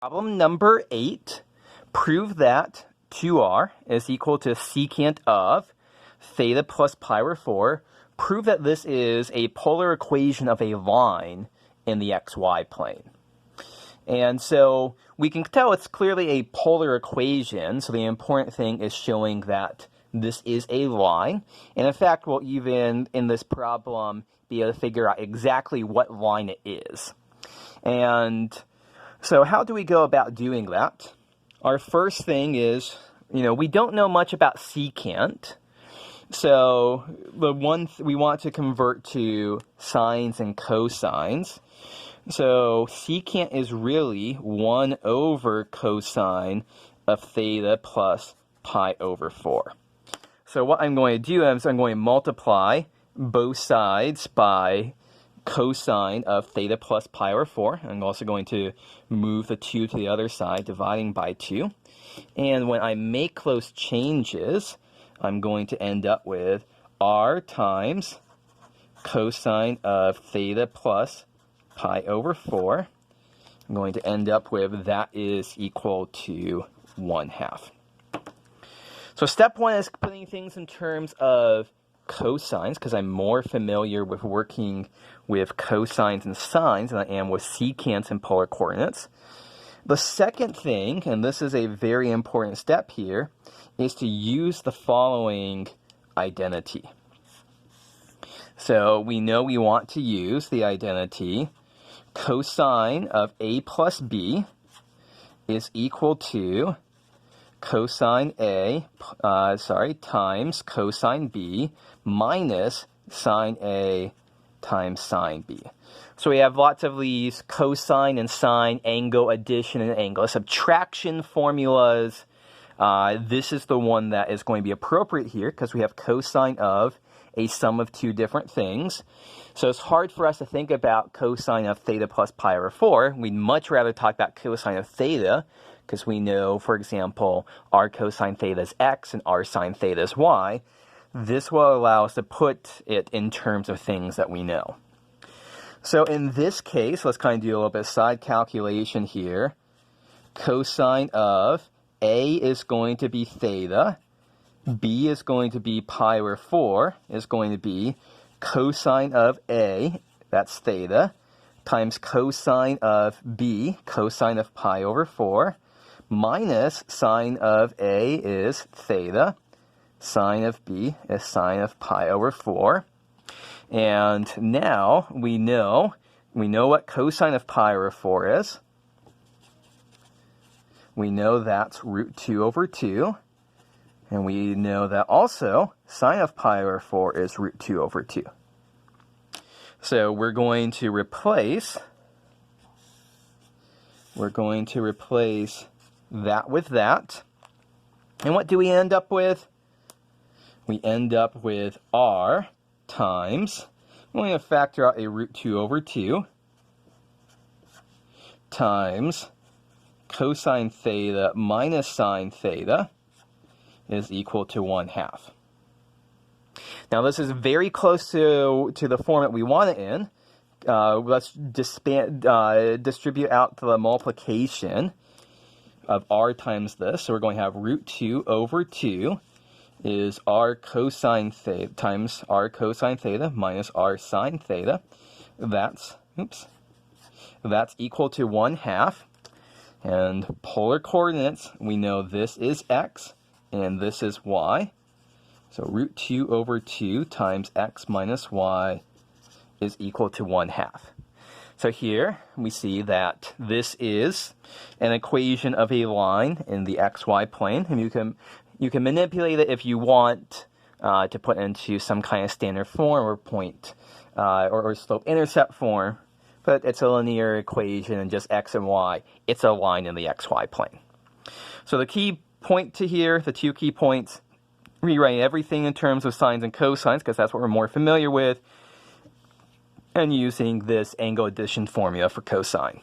Problem number 8, prove that 2r is equal to secant of theta plus pi over 4. Prove that this is a polar equation of a line in the xy plane. And so we can tell it's clearly a polar equation, so the important thing is showing that this is a line. And in fact, we'll even, in this problem, be able to figure out exactly what line it is. And so how do we go about doing that? Our first thing is, we don't know much about secant. So we want to convert to sines and cosines. So secant is really 1 over cosine of theta plus pi over 4. So what I'm going to do is I'm going to multiply both sides by cosine of theta plus pi over 4. I'm also going to move the 2 to the other side, dividing by 2. And when I make those changes, I'm going to end up with r times cosine of theta plus pi over 4. I'm going to end up with that is equal to 1/2. So step 1 is putting things in terms of cosines, because I'm more familiar with working with cosines and sines than I am with secants and polar coordinates. The second thing, and this is a very important step here, is to use the following identity. So we know we want to use the identity cosine of a plus b is equal to cosine A, times cosine B minus sine A times sine B. So we have lots of these cosine and sine, angle addition and angle subtraction formulas. This is the one that is going to be appropriate here because we have cosine of a sum of two different things. So it's hard for us to think about cosine of theta plus pi over 4. We'd much rather talk about cosine of theta, because we know, for example, r cosine theta is x and r sine theta is y. This will allow us to put it in terms of things that we know. So in this case, let's kind of do a little bit of side calculation here. Cosine of a is going to be theta, b is going to be pi over 4, is going to be cosine of a, that's theta, times cosine of b, cosine of pi over 4, minus sine of a is theta, sine of b is sine of pi over 4. And now we know what cosine of pi over 4 is. We know that's root 2 over 2. And we know that also sine of pi over 4 is root 2 over 2. So we're going to replace that with that. And what do we end up with? We end up with r times, we're going to factor out a root 2 over 2, times cosine theta minus sine theta is equal to 1/2. Now this is very close to the form that we want it in. Let's distribute out the multiplication of r times this. So we're going to have root 2 over 2 is r cosine theta times r cosine theta minus r sine theta. That's equal to 1/2. And polar coordinates, we know this is x and this is y. So root 2 over 2 times x minus y is equal to 1/2. So here we see that this is an equation of a line in the xy plane, and you can manipulate it if you want to put into some kind of standard form or point or slope-intercept form, but it's a linear equation and just x and y. It's a line in the xy plane. So the key point to here, the two key points, rewriting everything in terms of sines and cosines, because that's what we're more familiar with, and using this angle addition formula for cosine.